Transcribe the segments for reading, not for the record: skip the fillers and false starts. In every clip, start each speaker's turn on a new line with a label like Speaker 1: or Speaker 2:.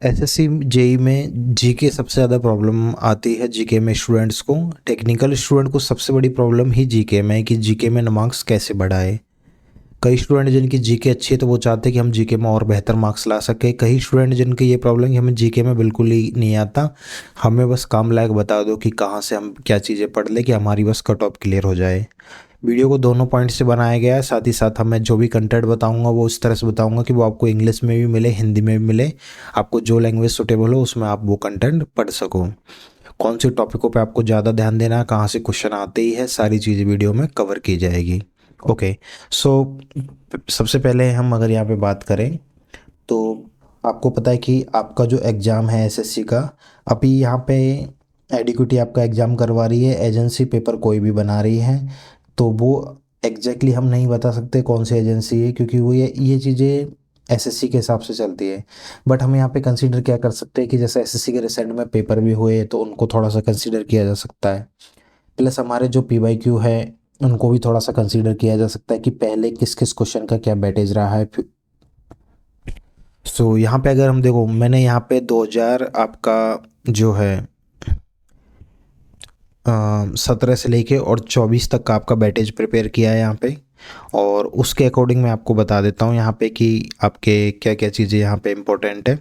Speaker 1: SSC JE में GK सबसे ज़्यादा प्रॉब्लम आती है जीके में स्टूडेंट्स को। टेक्निकल स्टूडेंट को सबसे बड़ी प्रॉब्लम ही जीके में है कि जीके में मार्क्स कैसे बढ़ाए। कई स्टूडेंट जिनकी जीके अच्छी है तो वो चाहते हैं कि हम जीके में और बेहतर मार्क्स ला सके। कई स्टूडेंट जिनकी ये प्रॉब्लम है कि हमें जीके में बिल्कुल ही नहीं आता, हमें बस काम लायक बता दो कि कहाँ से हम क्या चीज़ें पढ़ ले कि हमारी बस कट ऑफ क्लियर हो जाए। वीडियो को दोनों पॉइंट से बनाया गया है, साथ ही साथ हमें जो भी कंटेंट बताऊंगा वो इस तरह से बताऊंगा कि वो आपको इंग्लिश में भी मिले, हिंदी में भी मिले। आपको जो लैंग्वेज सूटेबल हो उसमें आप वो कंटेंट पढ़ सको। कौन से टॉपिकों पे आपको ज़्यादा ध्यान देना है, कहाँ से क्वेश्चन आते ही है, सारी चीज़ें वीडियो में कवर की जाएगी। ओके। सो सबसे पहले हम अगर यहाँ पे बात करें तो आपको पता है कि आपका जो एग्ज़ाम है एसएससी का, अभी यहाँ पे एडिक्विटी आपका एग्ज़ाम करवा रही है, एजेंसी पेपर कोई भी बना रही है। तो वो एग्जैक्टली हम नहीं बता सकते कौन सी एजेंसी है, क्योंकि वो ये चीज़ें एसएससी के हिसाब से चलती है। बट हम यहाँ पे कंसीडर क्या कर सकते हैं कि जैसे एसएससी के रिसेंट में पेपर भी हुए तो उनको थोड़ा सा कंसीडर किया जा सकता है। प्लस हमारे जो पीवाईक्यू है उनको भी थोड़ा सा कंसीडर किया जा सकता है कि पहले किस किस क्वेश्चन का क्या बैटेज रहा है। सो यहाँ पे अगर हम देखो, मैंने यहाँ पे 2000 आपका जो है 17 से लेके और 24 तक का आपका बैटेज प्रिपेयर किया है यहाँ पे। और उसके अकॉर्डिंग मैं आपको बता देता हूँ यहाँ पे कि आपके क्या क्या चीज़ें यहाँ पे इम्पोर्टेंट है।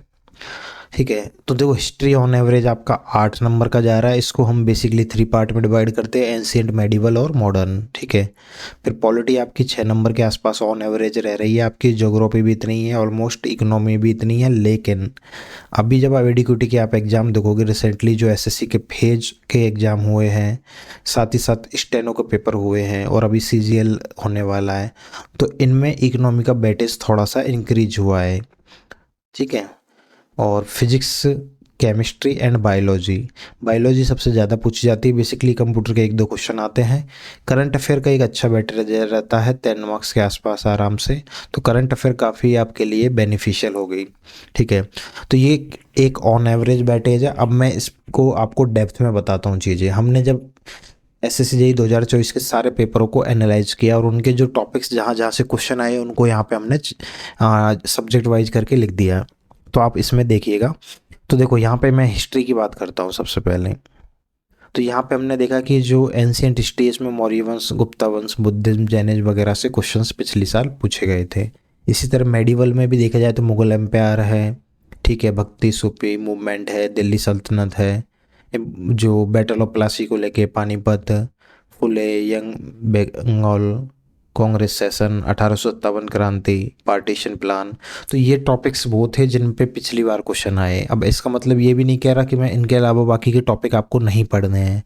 Speaker 1: ठीक है, तो देखो हिस्ट्री ऑन एवरेज आपका 8 नंबर का जा रहा है। इसको हम बेसिकली 3 पार्ट में डिवाइड करते हैं, एंशियंट, मेडिवल और मॉडर्न। ठीक है। फिर पॉलिटी आपकी 6 नंबर के आसपास ऑन एवरेज रह रही है आपकी। ज्योग्राफी भी इतनी ही है ऑलमोस्ट, इकोनॉमी भी इतनी है। लेकिन अभी जब आप एडिक्यूटी के आप एग्ज़ाम देखोगे, रिसेंटली जो एसएससी के फेज के एग्ज़ाम हुए हैं, साथ ही साथ स्टेनो के पेपर हुए हैं और अभी सीजीएल होने वाला है, तो इनमें इकोनॉमी का बैटेज थोड़ा सा इंक्रीज हुआ है। ठीक है। और physics, chemistry and biology, biology सबसे ज़्यादा पूछी जाती है। बेसिकली कंप्यूटर के 1-2 क्वेश्चन आते हैं। करंट अफेयर का एक अच्छा बैटर रहता है 10 मार्क्स के आसपास आराम से। तो करंट अफेयर काफ़ी आपके लिए बेनिफिशियल हो गई। ठीक है। तो ये एक ऑन एवरेज बैटेज है। अब मैं इसको आपको डेप्थ में बताता हूँ चीज़ें। हमने जब एसएससी जेईई 2024 के सारे पेपरों को एनालाइज किया और उनके जो टॉपिक्स जहाँ जहाँ से क्वेश्चन आए उनको यहाँ पे हमने सब्जेक्ट वाइज करके लिख दिया। तो आप इसमें देखिएगा। तो देखो यहाँ पे मैं हिस्ट्री की बात करता हूँ सबसे पहले। तो यहाँ पे हमने देखा कि जो एंशियंट हिस्ट्री, इसमें मौर्य वंश, गुप्ता वंश, बुद्धिज्म, जैनिज्म वगैरह से क्वेश्चंस पिछले साल पूछे गए थे। इसी तरह मेडिवल में भी देखा जाए तो मुगल एम्पायर है, ठीक है, भक्ति सूफी मूवमेंट है, दिल्ली सल्तनत है, जो बैटल ऑफ प्लासी को लेके पानीपत, फुले, यंग बंगाल, कांग्रेस सेशन, 1857 क्रांति, पार्टीशन प्लान। तो ये टॉपिक्स वो थे जिन पे पिछली बार क्वेश्चन आए। अब इसका मतलब ये भी नहीं कह रहा कि मैं इनके अलावा बाकी के टॉपिक आपको नहीं पढ़ने हैं,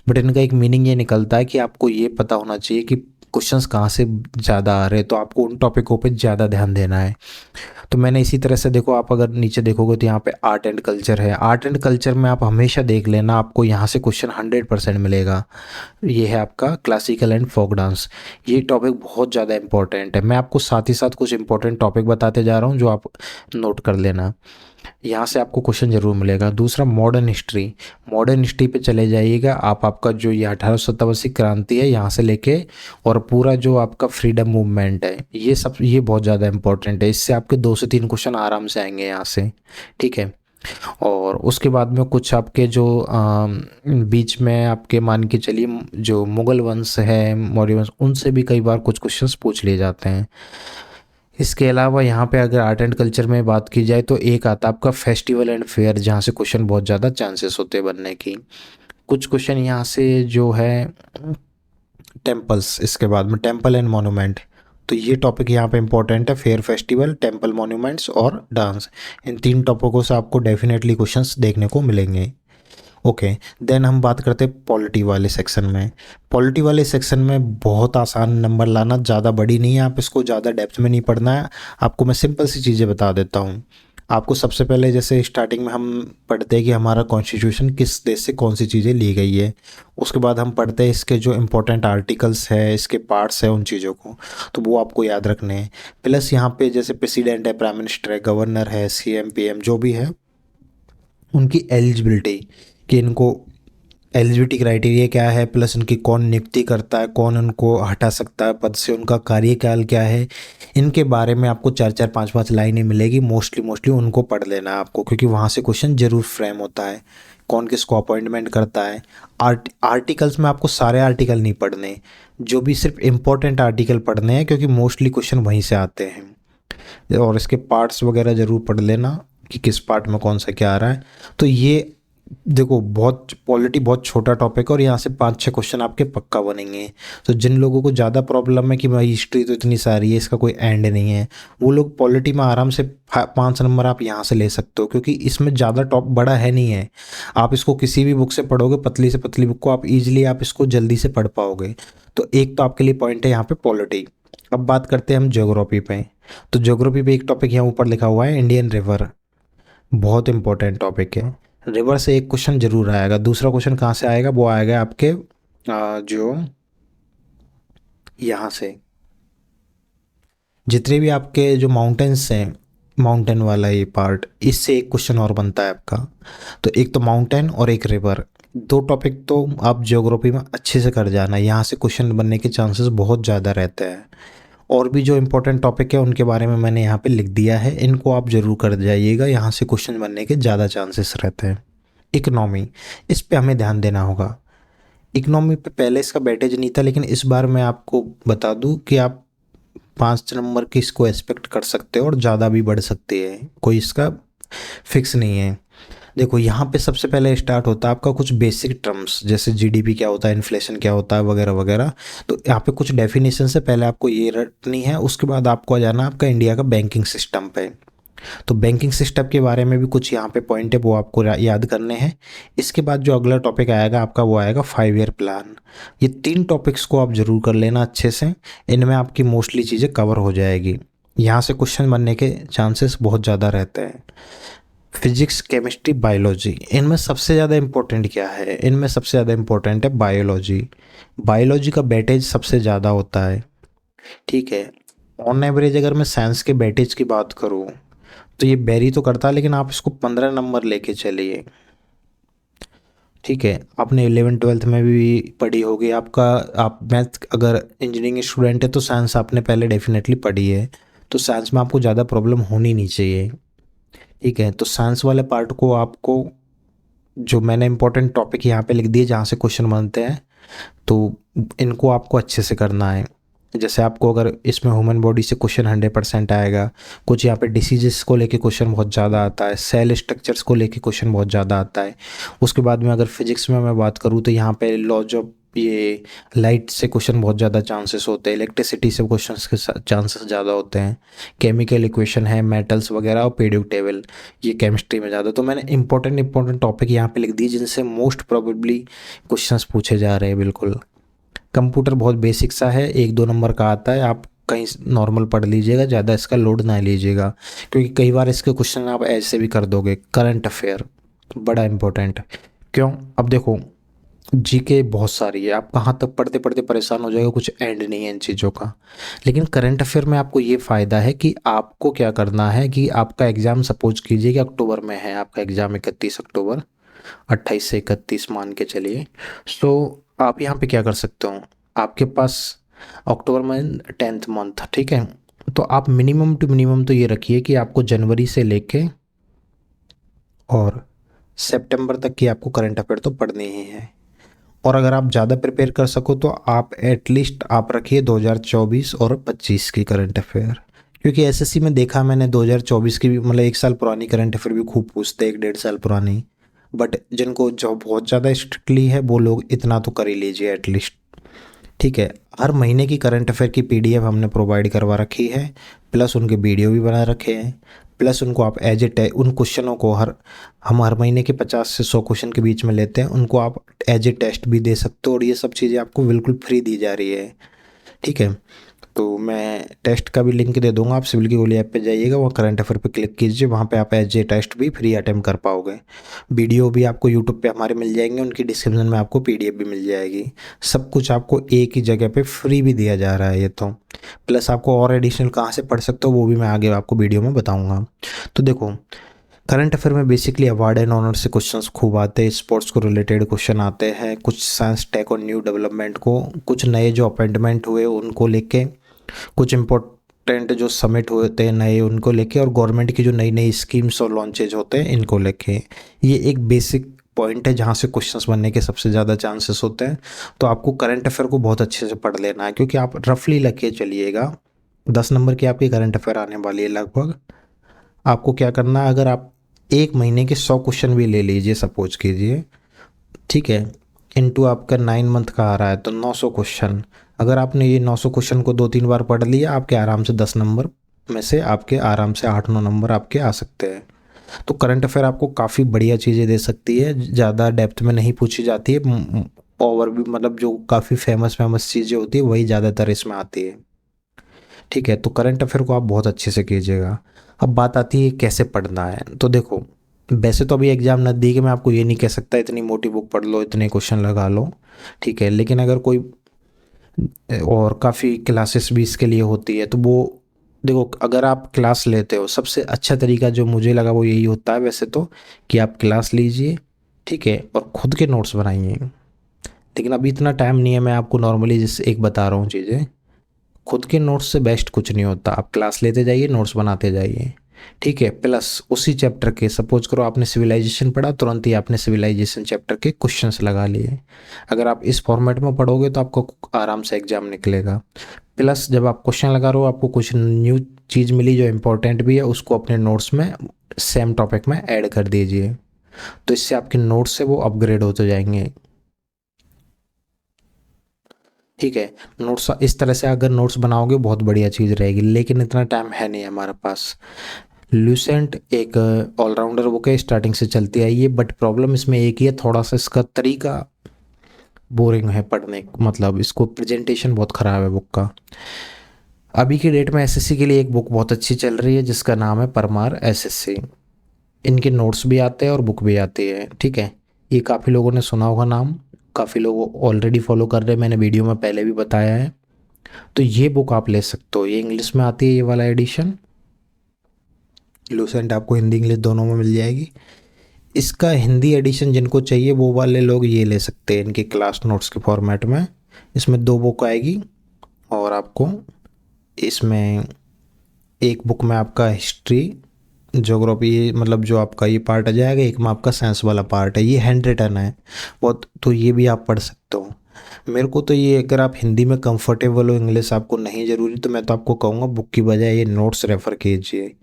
Speaker 1: बट इनका एक मीनिंग ये निकलता है कि आपको ये पता होना चाहिए कि क्वेश्चंस कहाँ से ज़्यादा आ रहे हैं, तो आपको उन टॉपिकों पे ज़्यादा ध्यान देना है। तो मैंने इसी तरह से देखो, आप अगर नीचे देखोगे तो यहाँ पे आर्ट एंड कल्चर है। आर्ट एंड कल्चर में आप हमेशा देख लेना, आपको यहाँ से क्वेश्चन 100% मिलेगा। ये है आपका क्लासिकल एंड फोक डांस। ये टॉपिक बहुत ज़्यादा इंपॉर्टेंट है। मैं आपको साथ ही साथ कुछ इंपॉर्टेंट टॉपिक बताते जा रहा हूँ जो आप नोट कर लेना। यहाँ से आपको क्वेश्चन जरूर मिलेगा। दूसरा मॉडर्न हिस्ट्री, मॉडर्न हिस्ट्री पे चले जाइएगा आप। आपका जो ये 1857 क्रांति है यहाँ से लेके और पूरा जो आपका फ्रीडम मूवमेंट है, ये बहुत ज़्यादा इंपॉर्टेंट है। इससे आपके 2 से 3 क्वेश्चन आराम से आएंगे यहाँ से। ठीक है। और उसके बाद में कुछ आपके जो बीच में आपके मान के चलिए जो मुगल वंश है, मौर्य वंश, उनसे भी कई बार कुछ क्वेश्चंस पूछ लिए जाते हैं। इसके अलावा यहाँ पे अगर आर्ट एंड कल्चर में बात की जाए तो एक आता है आपका फेस्टिवल एंड फेयर, जहाँ से क्वेश्चन बहुत ज़्यादा चांसेस होते हैं बनने की। कुछ क्वेश्चन यहाँ से जो है टेम्पल्स, इसके बाद में टेम्पल एंड मोनूमेंट। तो ये टॉपिक यहाँ पे इंपॉर्टेंट है, फेयर, फेस्टिवल, टेम्पल, मॉन्यूमेंट्स और डांस। इन 3 टॉपिकों से आपको डेफिनेटली क्वेश्चंस देखने को मिलेंगे। ओके। देन हम बात करते हैं पॉलिटी वाले सेक्शन में। पॉलिटी वाले सेक्शन में बहुत आसान नंबर लाना, ज़्यादा बड़ी नहीं है, आप इसको ज़्यादा डेप्थ में नहीं पढ़ना है। आपको मैं सिंपल सी चीज़ें बता देता हूँ। आपको सबसे पहले जैसे स्टार्टिंग में हम पढ़ते हैं कि हमारा कॉन्स्टिट्यूशन किस देश से कौन सी चीज़ें ली गई है। उसके बाद हम पढ़ते हैं इसके जो इम्पोर्टेंट आर्टिकल्स है, इसके पार्ट्स है, उन चीज़ों को, तो वो आपको याद रखने हैं। प्लस यहाँ पे जैसे प्रेसिडेंट है, प्राइम मिनिस्टर है, गवर्नर है, सीएम, पीएम जो भी है, उनकी एलिजिबिलिटी, कि इनको एलिजिबिलिटी क्राइटेरिया क्या है, प्लस उनकी कौन नियुक्ति करता है, कौन उनको हटा सकता है पद से, उनका कार्यकाल क्या है, इनके बारे में आपको 4-4 5-5 लाइनें मिलेगी। मोस्टली उनको पढ़ लेना है आपको, क्योंकि वहाँ से क्वेश्चन जरूर फ्रेम होता है। कौन किसको अपॉइंटमेंट करता है। आर्टिकल्स में आपको सारे आर्टिकल नहीं पढ़ने, जो भी सिर्फ इम्पोर्टेंट आर्टिकल पढ़ने हैं, क्योंकि मोस्टली क्वेश्चन वहीं से आते हैं। और इसके पार्ट्स वगैरह ज़रूर पढ़ लेना कि किस पार्ट में कौन सा क्या आ रहा है। तो ये देखो, बहुत पॉलिटी बहुत छोटा टॉपिक है और यहाँ से 5-6 क्वेश्चन आपके पक्का बनेंगे। तो जिन लोगों को ज़्यादा प्रॉब्लम है कि भाई हिस्ट्री तो इतनी सारी है, इसका कोई एंड नहीं है, वो लोग पॉलिटी में आराम से 5 नंबर आप यहाँ से ले सकते हो, क्योंकि इसमें ज़्यादा टॉप बड़ा है नहीं है। आप इसको किसी भी बुक से पढ़ोगे, पतली से पतली बुक को आप ईजिली आप इसको जल्दी से पढ़ पाओगे। तो एक तो आपके लिए पॉइंट है यहाँ पे पॉलिटी। अब बात करते हैं हम ज्योग्राफी पे। तो ज्योग्राफी पे एक टॉपिक यहाँ ऊपर लिखा हुआ है इंडियन रिवर, बहुत इंपॉर्टेंट टॉपिक है। रिवर से एक क्वेश्चन जरूर आएगा। दूसरा क्वेश्चन कहाँ से आएगा, वो आएगा आपके जो यहाँ से जितने भी आपके जो माउंटेन्स हैं, माउंटेन वाला ये पार्ट, इससे एक क्वेश्चन और बनता है आपका। तो एक तो माउंटेन और एक रिवर, दो टॉपिक तो आप ज्योग्राफी में अच्छे से कर जाना, यहाँ से क्वेश्चन बनने के चांसेस बहुत ज़्यादा रहते हैं। और भी जो इम्पोर्टेंट टॉपिक है उनके बारे में मैंने यहाँ पे लिख दिया है, इनको आप ज़रूर कर जाइएगा, यहाँ से क्वेश्चन बनने के ज़्यादा चांसेस रहते हैं। इकोनॉमी, इस पे हमें ध्यान देना होगा। इकोनॉमी पे पहले इसका बैटेज नहीं था, लेकिन इस बार मैं आपको बता दूं कि आप 5 नंबर की इसको एक्सपेक्ट कर सकते हो और ज़्यादा भी बढ़ सकती है, कोई इसका फिक्स नहीं है। देखो, यहाँ पे सबसे पहले स्टार्ट होता है आपका कुछ बेसिक टर्म्स, जैसे जीडीपी क्या होता है, इन्फ्लेशन क्या होता है, वगैरह वगैरह। तो यहाँ पे कुछ डेफिनेशन से पहले आपको ये रटनी है, उसके बाद आपको आ जाना आपका इंडिया का बैंकिंग सिस्टम पे। तो बैंकिंग सिस्टम के बारे में भी कुछ यहाँ पे पॉइंट है, वो आपको याद करने हैं। इसके बाद जो अगला टॉपिक आएगा आपका, वो आएगा 5 ईयर प्लान। ये 3 टॉपिक्स को आप जरूर कर लेना अच्छे से, इनमें आपकी मोस्टली चीज़ें कवर हो जाएगी। यहाँ से क्वेश्चन बनने के चांसेस बहुत ज़्यादा रहते हैं। फिजिक्स, केमिस्ट्री, बायोलॉजी, इनमें सबसे ज़्यादा इम्पोर्टेंट क्या है, इनमें सबसे ज़्यादा इम्पोर्टेंट है बायोलॉजी। बायोलॉजी का बैटेज सबसे ज़्यादा होता है, ठीक है। ऑन एवरेज अगर मैं साइंस के बैटेज की बात करूँ तो ये वेरी तो करता है, लेकिन आप इसको 15 नंबर लेके चलिए, ठीक है। आपने 11th-12th में भी पढ़ी होगी, आपका आप मैथ अगर इंजीनियरिंग स्टूडेंट है तो साइंस आपने पहले डेफिनेटली पढ़ी है, तो साइंस में आपको ज़्यादा प्रॉब्लम होनी नहीं चाहिए, ठीक है। तो साइंस वाले पार्ट को आपको, जो मैंने इंपॉर्टेंट टॉपिक यहाँ पे लिख दिए जहाँ से क्वेश्चन बनते हैं, तो इनको आपको अच्छे से करना है। जैसे आपको अगर इसमें ह्यूमन बॉडी से क्वेश्चन 100% आएगा, कुछ यहाँ पे डिसीजेस को लेके क्वेश्चन बहुत ज़्यादा आता है, सेल स्ट्रक्चर्स को लेके क्वेश्चन बहुत ज़्यादा आता है। उसके बाद में अगर फिजिक्स में मैं बात करूँ तो यहाँ पे लॉज ऑफ ये लाइट से क्वेश्चन बहुत ज़्यादा चांसेस होते हैं, इलेक्ट्रिसिटी से क्वेश्चन के चांसेस ज़्यादा होते हैं। केमिकल इक्वेशन है, मेटल्स वगैरह और पीरियोडिक टेबल, ये केमिस्ट्री में ज़्यादा। तो मैंने इंपॉर्टेंट टॉपिक यहाँ पे लिख दिए जिनसे मोस्ट प्रोबेबली क्वेश्चंस पूछे जा रहे हैं। बिल्कुल, कंप्यूटर बहुत बेसिक सा है, 1-2 नंबर का आता है, आप कहीं नॉर्मल पढ़ लीजिएगा, ज़्यादा इसका लोड ना लीजिएगा, क्योंकि कई बार इसके क्वेश्चन आप ऐसे भी कर दोगे। करंट अफेयर बड़ा इंपॉर्टेंट है। क्यों, अब देखो, जीके बहुत सारी है, आप कहाँ तक पढ़ते पढ़ते परेशान हो जाएगा, कुछ एंड नहीं है इन चीज़ों का। लेकिन करंट अफेयर में आपको ये फ़ायदा है कि आपको क्या करना है कि आपका एग्ज़ाम सपोज कीजिए कि अक्टूबर में है, आपका एग्ज़ाम 31 अक्टूबर, 28 से 31 मान के चलिए। सो आप यहाँ पे क्या कर सकते हो, आपके पास अक्टूबर में 10th मंथ, ठीक है। तो आप मिनिमम टू मिनिमम तो ये रखिए कि आपको जनवरी से लेके और सितंबर तक की आपको करंट अफेयर तो पढ़नी ही है। और अगर आप ज़्यादा प्रिपेयर कर सको तो आप एटलीस्ट आप रखिए 2024 और 25 की करंट अफेयर, क्योंकि एसएससी में देखा मैंने 2024 की भी, मतलब 1 साल पुरानी करंट अफेयर भी खूब पूछते हैं, 1-1.5 साल पुरानी। बट जिनको जो बहुत ज़्यादा स्ट्रिक्टली है वो लोग इतना तो कर ही लीजिए एटलीस्ट, ठीक है। हर महीने की करंट अफेयर की पीडीएफ हमने प्रोवाइड करवा रखी है, प्लस उनके वीडियो भी बना रखे हैं, प्लस उनको आप एज ए उन क्वेश्चनों को हम हर महीने के 50 से 100 क्वेश्चन के बीच में लेते हैं, उनको आप एज ए टेस्ट भी दे सकते हो, और ये सब चीज़ें आपको बिल्कुल फ्री दी जा रही है, ठीक है। तो मैं टेस्ट का भी लिंक दे दूंगा, आप सिविल की गोली ऐप पे जाइएगा, वहाँ करंट अफेयर पे क्लिक कीजिए, वहाँ पे आप एज ए टेस्ट भी फ्री अटेम्प्ट कर पाओगे। वीडियो भी आपको यूट्यूब पे हमारे मिल जाएंगे, उनकी डिस्क्रिप्शन में आपको पीडीएफ भी मिल जाएगी। सब कुछ आपको एक ही जगह पे फ्री भी दिया जा रहा है ये तो। प्लस आपको और एडिशनल कहाँ से पढ़ सकते हो वो भी मैं आगे आपको वीडियो में बताऊँगा। तो देखो, करंट अफेयर में बेसिकली अवार्ड एंड ऑनर से क्वेश्चंस खूब आते हैं, स्पोर्ट्स को रिलेटेड क्वेश्चन आते हैं, कुछ साइंस टेक और न्यू डेवलपमेंट को, कुछ नए जो अपॉइंटमेंट हुए उनको लेके, कुछ इम्पोर्टेंट जो समिट होते हैं नए उनको लेके, और गवर्नमेंट की जो नई नई स्कीम्स और लॉन्चेज होते हैं इनको लेके। ये एक बेसिक पॉइंट है जहाँ से क्वेश्चंस बनने के सबसे ज़्यादा चांसेस होते हैं। तो आपको करंट अफेयर को बहुत अच्छे से पढ़ लेना है, क्योंकि आप रफली लगे चलिएगा 10 नंबर की आपकी करंट अफेयर आने वाली है लगभग। आपको क्या करना है, अगर आप एक महीने के 100 क्वेश्चन भी ले लीजिए सपोज कीजिए, ठीक है, इनटू आपका 9 मंथ का आ रहा है तो 900 क्वेश्चन। अगर आपने ये 900 क्वेश्चन को 2-3 बार पढ़ लिया, आपके आराम से 10 नंबर में से आपके आराम से 8-9 नंबर आपके आ सकते हैं। तो करंट अफेयर आपको काफ़ी बढ़िया चीज़ें दे सकती है, ज़्यादा डेप्थ में नहीं पूछी जाती है, ओवर भी मतलब जो काफ़ी फेमस चीज़ें होती है वही ज़्यादातर इसमें आती है। ठीक है, तो करंट अफेयर को आप बहुत अच्छे से कीजिएगा। अब बात आती है कैसे पढ़ना है। तो देखो, वैसे तो अभी एग्ज़ाम नज़दीक है, मैं आपको ये नहीं कह सकता इतनी मोटी बुक पढ़ लो, इतने क्वेश्चन लगा लो, ठीक है, लेकिन अगर कोई और काफ़ी क्लासेस भी इसके लिए होती है तो वो देखो, अगर आप क्लास लेते हो सबसे अच्छा तरीका जो मुझे लगा वो यही होता है वैसे तो, कि आप क्लास लीजिए, ठीक है, और ख़ुद के नोट्स बनाइए। लेकिन अभी इतना टाइम नहीं है, मैं आपको नॉर्मली जिस एक बता रहा हूँ चीज़ें। खुद के नोट्स से बेस्ट कुछ नहीं होता, आप क्लास लेते जाइए, नोट्स बनाते जाइए, ठीक है। प्लस उसी चैप्टर के, सपोज करो आपने सिविलाइजेशन पढ़ा, तुरंत ही आपने सिविलाइजेशन चैप्टर के क्वेश्चंस लगा लिए। अगर आप इस फॉर्मेट में पढ़ोगे तो आपको आराम से एग्जाम निकलेगा। प्लस जब आप क्वेश्चन लगा रहे हो, आपको कुछ न्यू चीज़ मिली जो इम्पोर्टेंट भी है, उसको अपने नोट्स में सेम टॉपिक में ऐड कर दीजिए, तो इससे आपके नोट्स से वो अपग्रेड होते जाएंगे, ठीक है। नोट्स इस तरह से अगर नोट्स बनाओगे बहुत बढ़िया चीज़ रहेगी, लेकिन इतना टाइम है नहीं हमारे पास। लूसेंट एक ऑलराउंडर बुक है, स्टार्टिंग से चलती आई है, बट प्रॉब्लम इसमें एक ही है, थोड़ा सा इसका तरीका बोरिंग है पढ़ने, मतलब इसको प्रेजेंटेशन बहुत ख़राब है बुक का। अभी की डेट में एसएससी के लिए एक बुक बहुत अच्छी चल रही है जिसका नाम है परमार एसएससी। इनके नोट्स भी आते हैं और बुक भी आती है, ठीक है। ये काफ़ी लोगों ने सुना होगा नाम, काफ़ी लोग ऑलरेडी फॉलो कर रहे हैं, मैंने वीडियो में पहले भी बताया है। तो ये बुक आप ले सकते हो, ये इंग्लिश में आती है ये वाला एडिशन। लूसेंट आपको हिंदी इंग्लिश दोनों में मिल जाएगी। इसका हिंदी एडिशन जिनको चाहिए वो वाले लोग ये ले सकते हैं इनके क्लास नोट्स के फॉर्मेट में। इसमें 2 बुक आएगी, और आपको इसमें एक बुक में आपका हिस्ट्री ज्योग्राफी, मतलब जो आपका ये पार्ट आ जाएगा, एक में आपका साइंस वाला पार्ट है, ये हैंड रिटन है बहुत, तो ये भी आप पढ़ सकते हो। मेरे को तो ये, अगर आप हिंदी में कंफर्टेबल हो, इंग्लिश आपको नहीं ज़रूरी, तो मैं तो आपको कहूँगा बुक की बजाय ये नोट्स रेफ़र कीजिए।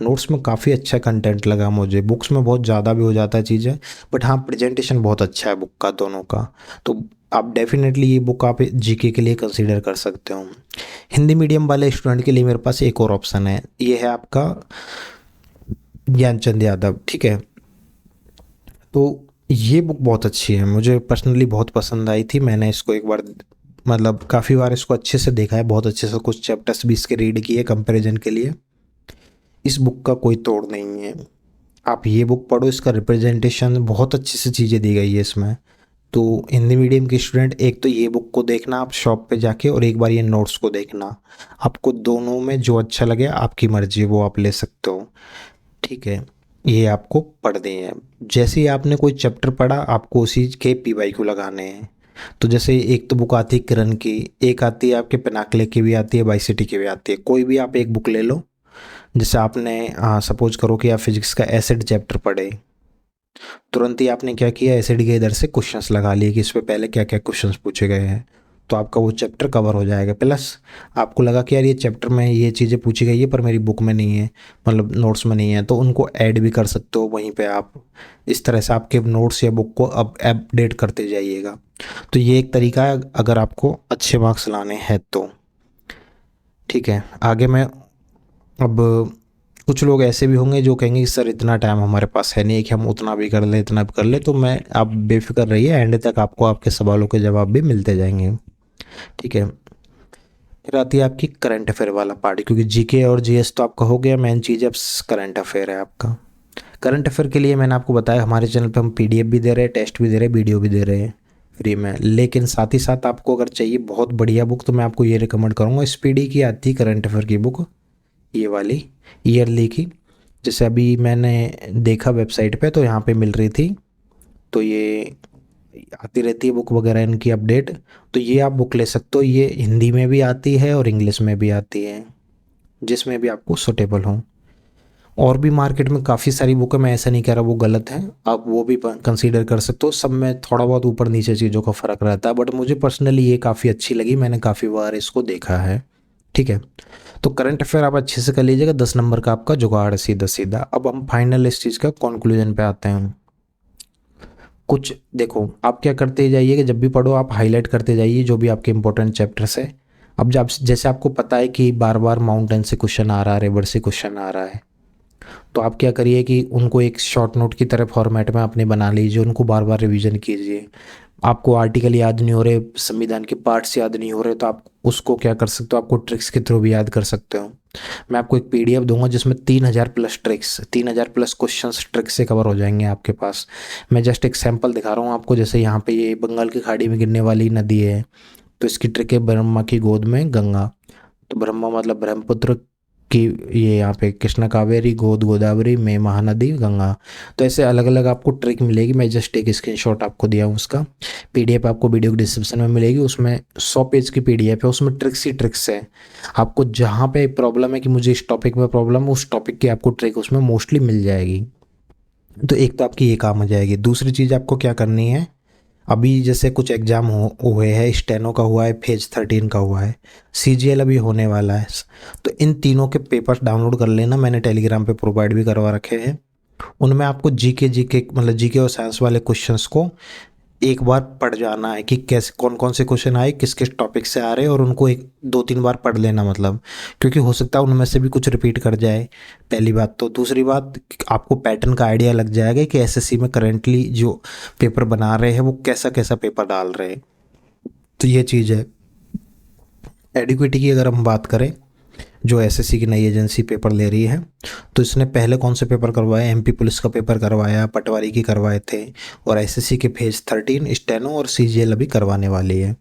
Speaker 1: नोट्स में काफ़ी अच्छा कंटेंट लगा मुझे, बुक्स में बहुत ज़्यादा भी हो जाता है चीज़ें, बट हाँ प्रेजेंटेशन बहुत अच्छा है बुक का दोनों का। तो आप डेफिनेटली ये बुक आप जीके के लिए कंसीडर कर सकते हो। हिंदी मीडियम वाले स्टूडेंट के लिए मेरे पास एक और ऑप्शन है, ये है आपका ज्ञानचंद यादव, ठीक है। तो ये बुक बहुत अच्छी है, मुझे पर्सनली बहुत पसंद आई थी। मैंने इसको एक बार, मतलब काफ़ी बार इसको अच्छे से देखा है, बहुत अच्छे से कुछ चैप्टर्स भी इसके रीड किए कंपैरिजन के लिए। इस बुक का कोई तोड़ नहीं है, आप ये बुक पढ़ो, इसका रिप्रेजेंटेशन बहुत अच्छी सी चीज़ें दी गई है इसमें। तो हिंदी मीडियम के स्टूडेंट एक तो ये बुक को देखना आप शॉप पे जाके, और एक बार ये नोट्स को देखना, आपको दोनों में जो अच्छा लगे आपकी मर्जी वो आप ले सकते हो, ठीक है। ये आपको पढ़नी है, जैसे ही आपने कोई चैप्टर पढ़ा आपको उसी के पीवाईक्यू लगाने हैं। तो जैसे एक तो बुक आती है किरण की, एक आती है आपके पिनाकले की भी आती है, बाई सिटी की भी आती है, कोई भी आप एक बुक ले लो। जैसे आपने सपोज करो कि आप फिजिक्स का एसिड चैप्टर पढ़े, तुरंत ही आपने क्या किया, एसिड के इधर से क्वेश्चंस लगा लिए कि इस पर पहले क्या क्या क्वेश्चंस पूछे गए हैं, तो आपका वो चैप्टर कवर हो जाएगा। प्लस आपको लगा कि यार ये चैप्टर में ये चीज़ें पूछी गई है पर मेरी बुक में नहीं है, मतलब नोट्स में नहीं है, तो उनको ऐड भी कर सकते हो वहीं पे आप। इस तरह से आपके नोट्स या बुक को अब अपडेट करते जाइएगा। तो ये एक तरीका है अगर आपको अच्छे मार्क्स लाने हैं तो, ठीक है। आगे मैं, अब कुछ लोग ऐसे भी होंगे जो कहेंगे कि सर इतना टाइम हमारे पास है नहीं कि हम उतना भी कर लें इतना भी कर लें, तो मैं, आप बेफिक्र रहिए, एंड तक आपको आपके सवालों के जवाब भी मिलते जाएंगे, ठीक है। फिर आती है आपकी करंट अफेयर वाला पार्ट, क्योंकि जीके और जीएस तो आपका हो गया, मेन चीज़ अब करंट अफेयर है आपका। करंट अफेयर के लिए मैंने आपको बताया हमारे चैनल पे हम पीडीएफ भी दे रहे हैं, टेस्ट भी दे रहे हैं, वीडियो भी दे रहे हैं फ्री में। लेकिन साथ ही साथ आपको अगर चाहिए बहुत बढ़िया बुक तो मैं आपको ये रिकमेंड करूँगा, स्पीडी की आती है करंट अफेयर की बुक, ये वाली ईयरली की, जैसे अभी मैंने देखा वेबसाइट पे तो यहाँ पे मिल रही थी, तो ये आती रहती है बुक वगैरह इनकी अपडेट। तो ये आप बुक ले सकते हो, ये हिंदी में भी आती है और इंग्लिश में भी आती है, जिसमें भी आपको सुटेबल हो। और भी मार्केट में काफ़ी सारी बुक है, मैं ऐसा नहीं कह रहा वो गलत है, आप वो भी कंसीडर कर सकते हो। सब में थोड़ा बहुत ऊपर नीचे चीज़ों का फ़र्क रहता है, बट मुझे पर्सनली ये काफ़ी अच्छी लगी, मैंने काफ़ी बार इसको देखा है। ठीक है, तो करंट अफेयर आप अच्छे से कर लीजिएगा, 10 नंबर का आपका जुगाड़ है सीधा सीधा। अब हम फाइनल इस चीज़ का कंक्लूजन पे आते हैं। कुछ देखो, आप क्या करते जाइए कि जब भी पढ़ो आप हाईलाइट करते जाइए जो भी आपके इंपॉर्टेंट चैप्टर्स है। अब जब जैसे आपको पता है कि बार बार माउंटेन से क्वेश्चन आ रहा है, रिवर से क्वेश्चन आ रहा है, तो आप क्या करिए कि उनको एक शॉर्ट नोट की तरह फॉर्मेट में अपने बना लीजिए, उनको बार बार रिवीजन कीजिए। आपको आर्टिकल याद नहीं हो रहे, संविधान के पार्ट्स याद नहीं हो रहे, तो आप उसको क्या कर सकते हो, आपको ट्रिक्स के थ्रू भी याद कर सकते हो। मैं आपको एक पीडीएफ दूंगा जिसमें 3000 plus tricks, 3000 plus questions tricks से कवर हो जाएंगे आपके पास। मैं जस्ट एक सैंपल दिखा रहा हूँ आपको। जैसे यहाँ पे ये बंगाल की खाड़ी में गिरने वाली नदी है, तो इसकी ट्रिक है ब्रह्मा की गोद में गंगा। तो ब्रह्मा मतलब ब्रह्मपुत्र की, ये यहाँ पे कृष्णा कावेरी गोद गोदावरी में महानदी गंगा। तो ऐसे अलग अलग आपको ट्रिक मिलेगी, मैं जस्ट एक स्क्रीनशॉट आपको दिया हूँ उसका। पीडीएफ आपको वीडियो के डिस्क्रिप्शन में मिलेगी, उसमें 100 पेज की पीडीएफ है, उसमें ट्रिक्स ही ट्रिक्स है। आपको जहाँ पे प्रॉब्लम है कि मुझे इस टॉपिक में प्रॉब्लम है, उस टॉपिक की आपको ट्रिक उसमें मोस्टली मिल जाएगी। तो एक तो आपकी ये काम हो जाएगी। दूसरी चीज़ आपको क्या करनी है, अभी जैसे कुछ एग्ज़ाम हुए हैं, स्टेनो का हुआ है, फेज 13 का हुआ है, सीजीएल अभी होने वाला है। तो इन तीनों के पेपर्स डाउनलोड कर लेना, मैंने टेलीग्राम पे प्रोवाइड भी करवा रखे हैं। उनमें आपको जीके जीके मतलब जीके और साइंस वाले क्वेश्चंस को एक बार पढ़ जाना है कि कैसे कौन कौन से क्वेश्चन आए, किस किस टॉपिक से आ रहे हैं, और उनको एक दो तीन बार पढ़ लेना, मतलब क्योंकि हो सकता है उनमें से भी कुछ रिपीट कर जाए, पहली बात तो। दूसरी बात, आपको पैटर्न का आइडिया लग जाएगा कि एसएससी में करेंटली जो पेपर बना रहे हैं वो कैसा कैसा पेपर डाल रहे हैं। तो ये चीज़ है। एडिक्विटी की अगर हम बात करें, जो एसएससी की नई एजेंसी पेपर ले रही है, तो इसने पहले कौन से पेपर करवाए, एमपी पुलिस का पेपर करवाया, पटवारी की करवाए थे, और एसएससी के फेज 13 स्टेनो और सीजीएल अभी करवाने वाली है।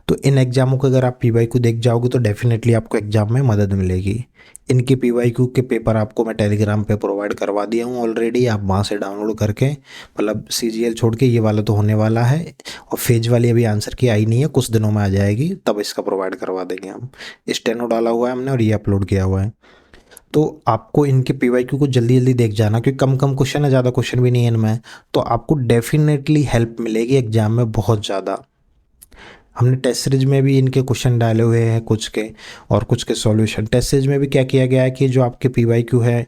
Speaker 1: तो इन एग्जामों को अगर आप पीवाईक्यू देख जाओगे तो डेफिनेटली आपको एग्जाम में मदद मिलेगी। इनके पीवाईक्यू के पेपर आपको मैं टेलीग्राम पे प्रोवाइड करवा दिया हूँ ऑलरेडी, आप वहाँ से डाउनलोड करके, मतलब सीजीएल छोड़ के ये वाला तो होने वाला है, और फेज वाली अभी आंसर की आई नहीं है, कुछ दिनों में आ जाएगी, तब इसका प्रोवाइड करवा देंगे हम। स्टेनो डाला हुआ है हमने और ये अपलोड किया हुआ है। तो आपको इनके पीवाईक्यू को जल्दी जल्दी देख जाना, क्योंकि कम कम क्वेश्चन है, ज़्यादा क्वेश्चन भी नहीं है इनमें, तो आपको डेफिनेटली हेल्प मिलेगी एग्जाम में बहुत ज़्यादा। हमने टेस्ट सीरीज में भी इनके क्वेश्चन डाले हुए हैं कुछ के, और कुछ के सॉल्यूशन। टेस्ट सीरीज में भी क्या किया गया है कि जो आपके पीवाईक्यू है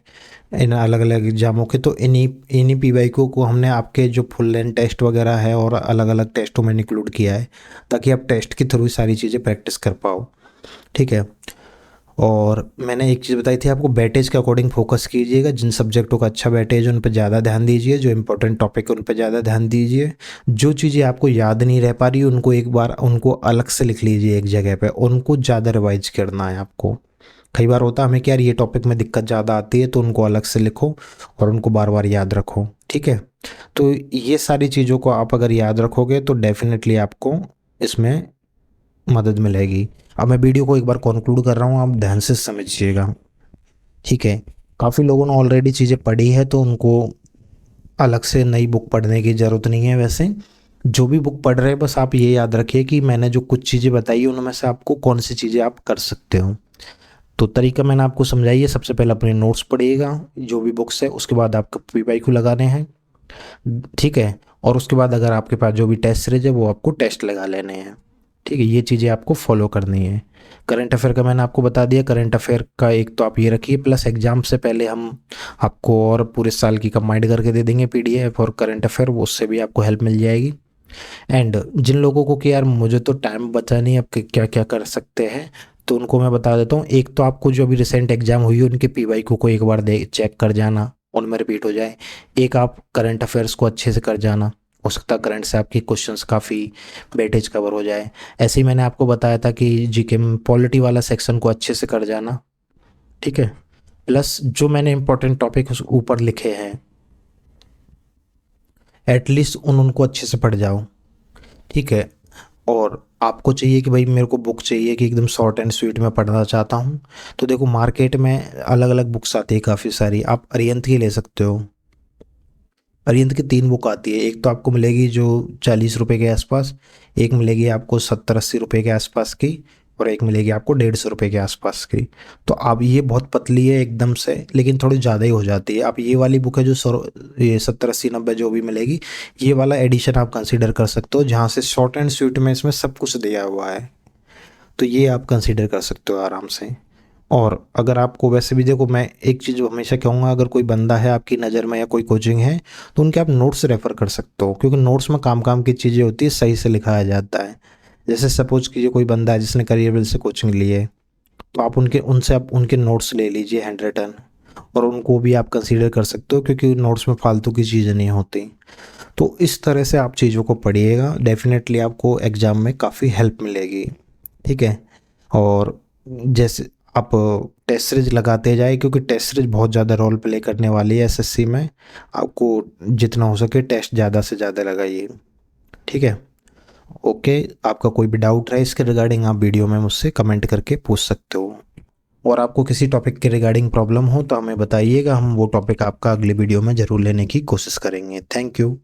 Speaker 1: इन अलग अलग एग्जामों के, तो इन्हीं पीवाईक्यू को हमने आपके जो फुल लेंथ टेस्ट वगैरह है और अलग अलग टेस्टों में इंक्लूड किया है, ताकि आप टेस्ट के थ्रू सारी चीज़ें प्रैक्टिस कर पाओ। ठीक है, और मैंने एक चीज़ बताई थी आपको, बैटेज के अकॉर्डिंग फोकस कीजिएगा, जिन सब्जेक्टों का अच्छा बैटेज है उन पर ज़्यादा ध्यान दीजिए, जो इंपॉर्टेंट टॉपिक है उन पर ज़्यादा ध्यान दीजिए। जो चीज़ें आपको याद नहीं रह पा रही उनको एक बार उनको अलग से लिख लीजिए एक जगह पे, उनको ज़्यादा रिवाइज करना है आपको। कई बार होता है हमें कि यार ये टॉपिक में दिक्कत ज़्यादा आती है, तो उनको अलग से लिखो और उनको बार बार याद रखो। ठीक है, तो ये सारी चीज़ों को आप अगर याद रखोगे तो डेफिनेटली आपको इसमें मदद मिलेगी। अब मैं वीडियो को एक बार कंक्लूड कर रहा हूँ, आप ध्यान से समझिएगा। ठीक है, काफ़ी लोगों ने ऑलरेडी चीज़ें पढ़ी है, तो उनको अलग से नई बुक पढ़ने की ज़रूरत नहीं है। वैसे जो भी बुक पढ़ रहे हैं, बस आप ये याद रखिए कि मैंने जो कुछ चीज़ें बताई उनमें से आपको कौन सी चीज़ें आप कर सकते हो। तो तरीका मैंने आपको समझाई है। सबसे पहले अपने नोट्स पढ़िएगा जो भी बुक्स है, उसके बाद आपको पीवाईक्यू लगाने हैं। ठीक है, और उसके बाद अगर आपके पास जो भी टेस्ट सीरीज है वो आपको टेस्ट लगा लेने हैं। ठीक है, ये चीज़ें आपको फॉलो करनी है। करंट अफेयर का मैंने आपको बता दिया। करंट अफेयर का एक तो आप ये रखिए, प्लस एग्जाम से पहले हम आपको और पूरे साल की कंबाइंड करके दे देंगे पीडीएफ और करंट अफेयर, वो उससे भी आपको हेल्प मिल जाएगी। एंड जिन लोगों को कि यार मुझे तो टाइम बचा नहीं, अब क्या क्या कर सकते हैं, तो उनको मैं बता देता हूँ। एक तो आपको जो अभी रिसेंट एग्जाम हुई है उनके पीवाईक्यू को एक बार दे चेक कर जाना, उनमें रिपीट हो जाए। एक आप करंट अफेयर्स को अच्छे से कर जाना, हो सकता है करंट से आपकी क्वेश्चंस काफ़ी वेटेज कवर हो जाए। ऐसे ही मैंने आपको बताया था कि जीके में पॉलिटी वाला सेक्शन को अच्छे से कर जाना। ठीक है, प्लस जो मैंने इंपॉर्टेंट टॉपिक ऊपर लिखे हैं एटलीस्ट उनको अच्छे से पढ़ जाओ। ठीक है, और आपको चाहिए कि भाई मेरे को बुक चाहिए कि एकदम शॉर्ट एंड स्वीट में पढ़ना चाहता हूँ, तो देखो मार्केट में अलग अलग बुक्स आती है काफ़ी सारी। आप अरिहंत की ले सकते हो। अरिहंत की 3 बुक आती है। एक तो आपको मिलेगी जो 40 रुपये के आसपास, एक मिलेगी आपको 70-80 रुपये के आसपास की, और एक मिलेगी आपको 150 रुपये के आसपास की। तो अब ये बहुत पतली है एकदम से, लेकिन थोड़ी ज़्यादा ही हो जाती है। आप ये वाली बुक है जो ये 70-80-90 जो भी मिलेगी, ये वाला एडिशन आप कंसिडर कर सकते हो, जहाँ से शॉर्ट एंड स्वीट में इसमें सब कुछ दिया हुआ है। तो ये आप कंसिडर कर सकते हो आराम से। और अगर आपको वैसे भी देखो, मैं एक चीज़ हमेशा कहूँगा, अगर कोई बंदा है आपकी नज़र में या कोई कोचिंग है, तो उनके आप नोट्स रेफ़र कर सकते हो, क्योंकि नोट्स में काम काम की चीज़ें होती है, सही से लिखाया जाता है। जैसे सपोज कीजिए कोई बंदा है जिसने करियर बिल से कोचिंग ली है, तो आप उनके नोट्स ले लीजिए हैंड रिटन, और उनको भी आप कंसीडर कर सकते हो, क्योंकि नोट्स में फालतू की चीज़ें नहीं होती। तो इस तरह से आप चीज़ों को पढ़िएगा, डेफिनेटली आपको एग्ज़ाम में काफ़ी हेल्प मिलेगी। ठीक है। और जैसे आप टेस्ट सीरीज लगाते जाए, क्योंकि टेस्ट सीरीज बहुत ज़्यादा रोल प्ले करने वाली है एसएससी में। आपको जितना हो सके टेस्ट ज़्यादा से ज़्यादा लगाइए। ठीक है। ओके। आपका कोई भी डाउट है इसके रिगार्डिंग, आप वीडियो में मुझसे कमेंट करके पूछ सकते हो। और आपको किसी टॉपिक के रिगार्डिंग प्रॉब्लम हो तो हमें बताइएगा, हम वो टॉपिक आपका अगले वीडियो में ज़रूर लेने की कोशिश करेंगे। Thank you.